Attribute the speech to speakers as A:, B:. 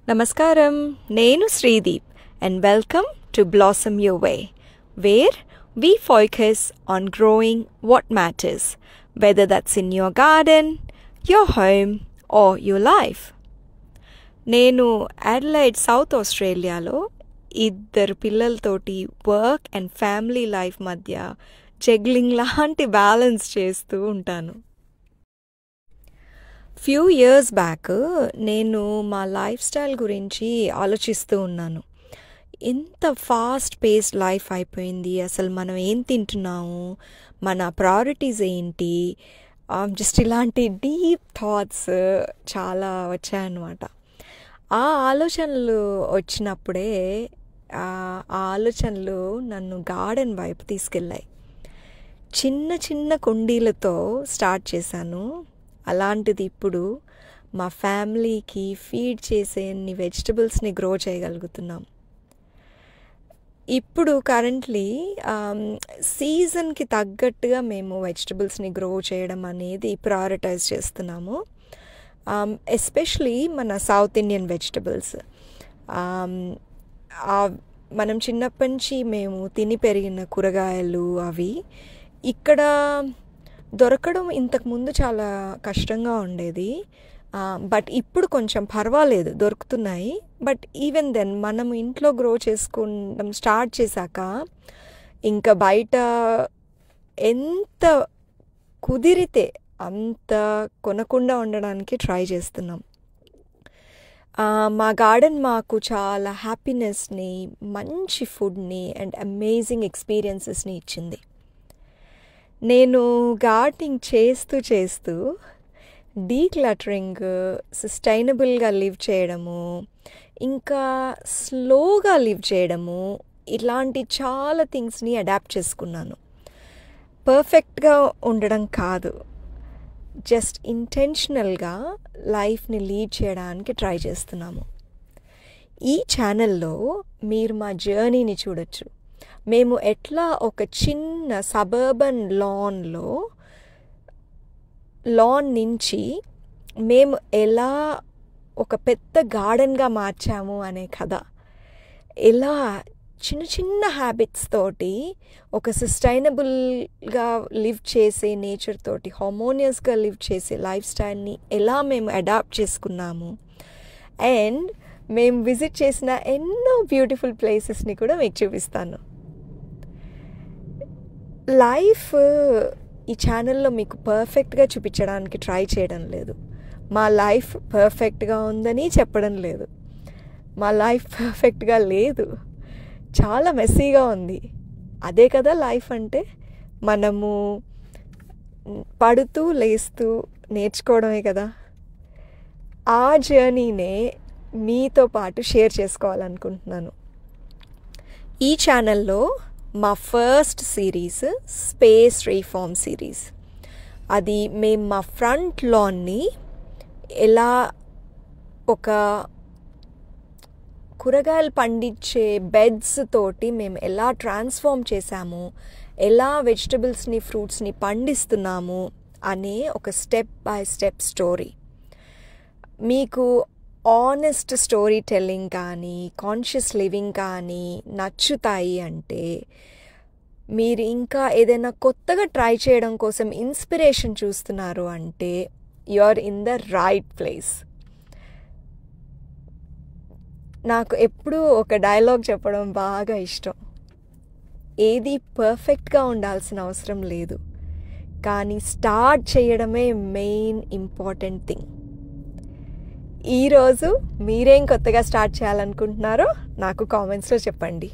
A: Namaskaram, Nenu Srideep, and welcome to Blossom Your Way, where we focus on growing what matters, whether that's in your garden, your home, or your life. నేను Adelaide south ఆస్ట్రేలియాలో ఇద్దరు పిల్లలతోటి work and family life మధ్య juggling లాంటి balance చేస్తూ ఉంటాను. Few years back నేను మా లైఫ్ స్టైల్ గురించి ఆలోచిస్తూ ఉన్నాను. ఎంత ఫాస్ట్ పేస్డ్ లైఫ్ అయిపోయింది, అసలు మనం ఏం తింటున్నాము, మన ప్రయారిటీస్ ఏంటి, జస్ట్ ఇలాంటి డీప్ థాట్స్ చాలా వచ్చాయన్నమాట. ఆ ఆలోచనలు వచ్చినప్పుడే ఆ ఆలోచనలు నన్ను గార్డెన్ వైపు తీసుకెళ్ళాయి. చిన్న చిన్న కుండీలతో స్టార్ట్ చేశాను. అలాంటిది ఇప్పుడు మా ఫ్యామిలీకి ఫీడ్ చేసే అన్ని వెజిటబుల్స్ని గ్రో చేయగలుగుతున్నాం. ఇప్పుడు కరెంట్లీ సీజన్కి తగ్గట్టుగా మేము వెజిటబుల్స్ని గ్రో చేయడం అనేది ప్రయారిటైజ్ చేస్తున్నాము. ఎస్పెషలీ మన సౌత్ ఇండియన్ వెజిటబుల్స్. మనం చిన్నప్పటి నుంచి మేము తిని పెరిగిన కూరగాయలు అవి ఇక్కడ దొరకడం ఇంతకుముందు చాలా కష్టంగా ఉండేది. బట్ ఇప్పుడు కొంచెం పర్వాలేదు, దొరుకుతున్నాయి. బట్ ఈవెన్ దెన్ మనం ఇంట్లో గ్రో చేసుకోవడం స్టార్ట్ చేశాక ఇంకా బయట ఎంత కుదిరితే అంత కొనకుండా ఉండడానికి ట్రై చేస్తున్నాం. మా గార్డెన్ మాకు చాలా హ్యాపీనెస్ని, మంచి ఫుడ్ని అండ్ అమేజింగ్ ఎక్స్పీరియన్సెస్ని ఇచ్చింది. నేను గార్డెనింగ్ చేస్తూ డీక్లటరింగ్, సస్టైనబుల్గా లివ్ చేయడము, ఇంకా స్లోగా లివ్ చేయడము, ఇలాంటి చాలా థింగ్స్ని అడాప్ట్ చేసుకున్నాను. పర్ఫెక్ట్గా ఉండడం కాదు, జస్ట్ ఇంటెన్షనల్గా లైఫ్ని లీడ్ చేయడానికి ట్రై చేస్తున్నాము. ఈ ఛానల్లో మీరు మా జర్నీని చూడొచ్చు. మేము ఎట్లా ఒక చిన్న సబర్బన్ లాన్ నుంచి మేము ఎలా ఒక పెద్ద గార్డెన్గా మార్చాము అనే కథ. ఎలా చిన్న చిన్న హ్యాబిట్స్ తోటి ఒక సస్టైనబుల్గా లివ్ చేసే, నేచర్ తోటి హార్మోనియస్గా లివ్ చేసే లైఫ్ స్టైల్ని ఎలా మేము అడాప్ట్ చేసుకున్నాము, అండ్ మేము విజిట్ చేసిన ఎన్నో బ్యూటిఫుల్ ప్లేసెస్ని కూడా మీకు చూపిస్తాను. లైఫ్ ఈ ఛానల్లో మీకు పర్ఫెక్ట్గా చూపించడానికి ట్రై చేయడం లేదు. మా లైఫ్ పర్ఫెక్ట్గా ఉందని చెప్పడం లేదు. మా లైఫ్ పర్ఫెక్ట్గా లేదు, చాలా మెస్సీగా ఉంది. అదే కదా లైఫ్ అంటే. మనము పడుతూ లేస్తూ నేర్చుకోవడమే కదా. ఆ జర్నీనే మీతో పాటు షేర్ చేసుకోవాలనుకుంటున్నాను. ఈ ఛానల్లో మా first series space reform series. అది మేము మా ఫ్రంట్ లాన్ని ఎలా ఒక కూరగాయలు పండించే బెడ్స్ తోటి మేము ఎలా ట్రాన్స్ఫార్మ్ చేశాము, ఎలా వెజిటబుల్స్ని, ఫ్రూట్స్ని పండిస్తున్నాము అనే ఒక స్టెప్ బై స్టెప్ స్టోరీ. మీకు ఆనెస్ట్ స్టోరీ టెల్లింగ్ కానీ, కాన్షియస్ లివింగ్ కానీ నచ్చుతాయి అంటే, మీరు ఇంకా ఏదైనా కొత్తగా ట్రై చేయడం కోసం ఇన్స్పిరేషన్ చూస్తున్నారు అంటే, you are in the right place. నాకు ఎప్పుడూ ఒక డైలాగ్ చెప్పడం బాగా ఇష్టం. ఏది పర్ఫెక్ట్గా ఉండాల్సిన అవసరం లేదు, కానీ స్టార్ట్ చేయడమే మెయిన్ ఇంపార్టెంట్ థింగ్. ఈరోజు మీరేం కొత్తగా స్టార్ట్ చేయాలనుకుంటున్నారో నాకు కామెంట్స్లో చెప్పండి.